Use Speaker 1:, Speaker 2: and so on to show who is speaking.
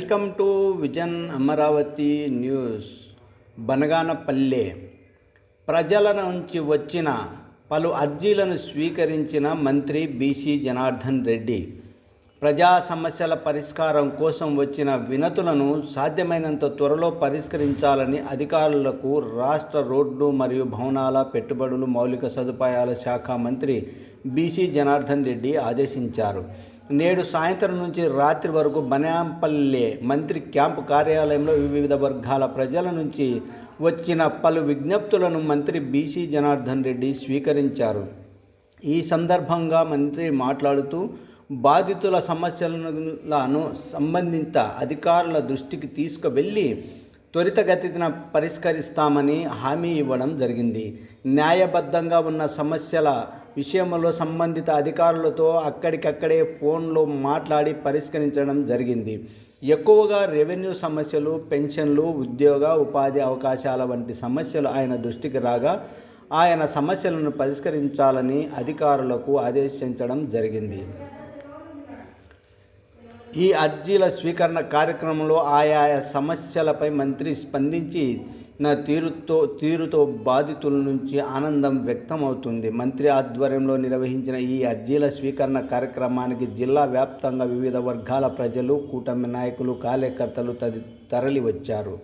Speaker 1: Welcome to vision Amaravati news. Banaganapalle ప్రజల నుంచి వచ్చిన పలు అర్జీలను స్వీకరించిన మంత్రి బీసీ జనార్దన్ రెడ్డి ప్రజా సమస్యల పరిష్కారం కోసం వచ్చిన వినతులను సాధ్యమైనంత త్వరలో పరిష్కరించాలని అధికారులకు రాష్ట్ర రోడ్డు మరియు భవనాల పెట్టుబడులు మౌలిక సదుపాయాల శాఖ మంత్రి బీసీ జనార్దన్ రెడ్డి ఆదేశించారు. నేడు సాయంత్రం నుంచి రాత్రి వరకు బనగానపల్లె మంత్రి క్యాంపు కార్యాలయంలో వివిధ వర్గాల ప్రజల నుంచి వచ్చిన పలు విజ్ఞప్తులను మంత్రి బీసీ జనార్దన్ రెడ్డి స్వీకరించారు. ఈ సందర్భంగా మంత్రి మాట్లాడుతూ బాధితుల సమస్యలను సంబంధిత అధికారుల దృష్టికి తీసుకువెళ్ళి త్వరితగతిన పరిష్కరిస్తామని హామీ ఇవ్వడం జరిగింది. న్యాయబద్ధంగా ఉన్న సమస్యల విషయంలో సంబంధిత అధికారులతో అక్కడికక్కడే ఫోన్లో మాట్లాడి పరిష్కరించడం జరిగింది. ఎక్కువగా రెవెన్యూ సమస్యలు, పెన్షన్లు, ఉద్యోగ ఉపాధి అవకాశాల వంటి సమస్యలు ఆయన దృష్టికి రాగా ఆయన సమస్యలను పరిష్కరించాలని అధికారులకు ఆదేశించడం జరిగింది. ఈ అర్జీల స్వీకరణ కార్యక్రమంలో ఆయా సమస్యలపై మంత్రి స్పందించిన తీరుతో బాధితుల నుంచి ఆనందం వ్యక్తమవుతుంది. మంత్రి ఆధ్వర్యంలో నిర్వహించిన ఈ అర్జీల స్వీకరణ కార్యక్రమానికి జిల్లా వ్యాప్తంగా వివిధ వర్గాల ప్రజలు, కూటమి నాయకులు, కార్యకర్తలు తరలి వచ్చారు.